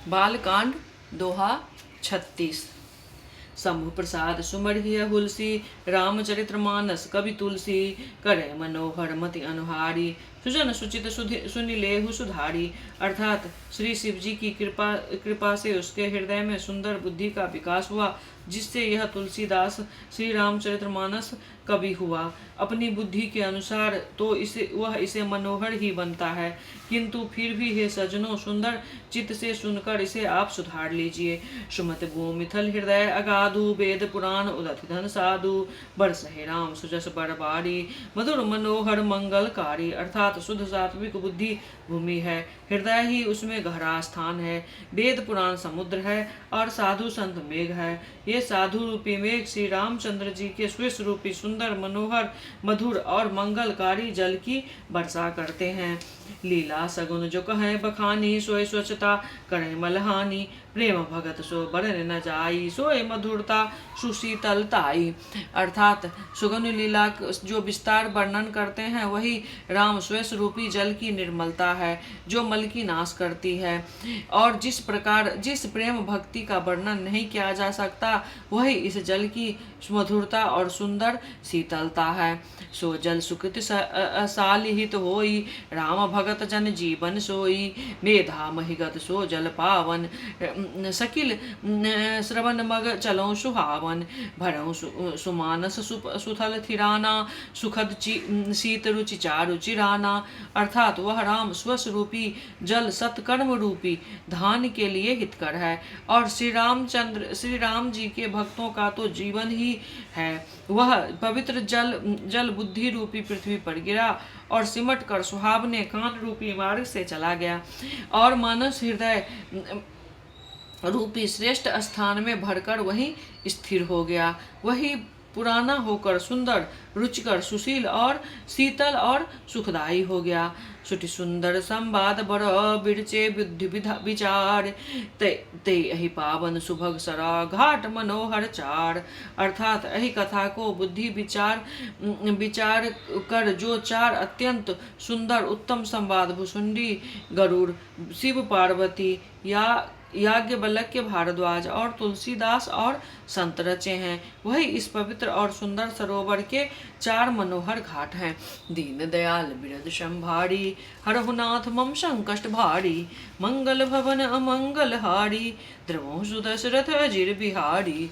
बालकांड दोहा 36। शंभु प्रसाद सुमरहिय हुलसी, रामचरित्र मानस कवि तुलसी। करे मनोहर मति अनुहारी, सुजन सुचित सुनि लेहु सुधारी। अर्थात श्री शिव जी की कृपा से उसके हृदय में सुंदर बुद्धि का विकास हुआ, जिससे यह तुलसीदास श्री रामचरित्र मानस कवि हुआ। अपनी बुद्धि के अनुसार तो इसे मनोहर ही बनता है, किंतु फिर भी हे सज्जनों, सुंदर चित्त से सुनकर इसे आप सुधार लीजिए। सुमत भूमिथल हृदय अगाधु, वेद पुराण उदत धन साधु। बरस हे राम सुजस बरबारी, मधुर मनोहर मंगलकारी। अर्थात शुद्ध सात्विक बुद्धि भूमि है, हृदय ही उसमें गहरा स्थान है। वेद पुराण समुद्र है और साधु संत मेघ है। ये साधु रूपी मेघ श्री रामचंद्र जी के स्विष रूपी सुंदर मनोहर मधुर और मंगलकारी जल की वर्षा करते हैं। लीला सगुन जो कहें बखानी, सोए स्वच्छता करें मलहानी। प्रेम भगत सो बरन न जाई, सोए मधुरता सुशीतलताई। अर्थात सुगुन लीला जो विस्तार वर्णन करते हैं, वही राम स्वेश रूपी जल की निर्मलता है, जो मल की नाश करती है। और जिस प्रेम भक्ति का वर्णन नहीं किया जा सकता, वही इस जल की मधुरता और सुंदर शीतलता है। सो जल सुकृत सालिहित होई, राम भगत जन जीवन सोई। मेधा महिगत सो जल पावन, सकिल श्रवण मग चलो सुहावन। भरऊ सुमानस सुथल थिराना, सुखद शीत रुचि चारु चिराना। अर्थात वह राम स्वस्वरूपी जल सत्कर्म रूपी धान के लिए हितकर है, और श्री राम जी के भक्तों का तो जीवन ही है। वह पवित्र जल बुद्धि रूपी पृथ्वी पर गिरा और सिमट कर सुहावने कान रूपी मार्ग से चला गया, और मानस हृदय रूपी श्रेष्ठ स्थान में भरकर वहीं स्थिर हो गया। वही पुराना होकर सुंदर, रुचिकर, सुशील और शीतल और सुखदायी हो गया। सुटि सुंदर संवाद बर बिरचे बुद्धि विचार, ते यही पावन सुभग सरा घाट मनोहर चार। अर्थात यही कथा को बुद्धि विचार कर जो चार अत्यंत सुंदर उत्तम संवाद भुसुंडी, गरुड़, शिव पार्वती, याज्ञवल्क्य भारद्वाज और तुलसीदास और संत रचे हैं, वही इस पवित्र और सुंदर सरोवर के चार मनोहर घाट हैं। दीन दयाल बिरद संभारी, हरहुनाथ मम संकष्ट भारी। मंगल भवन अमंगल हारी, द्रवो सुदशरथ अजिर बिहारी।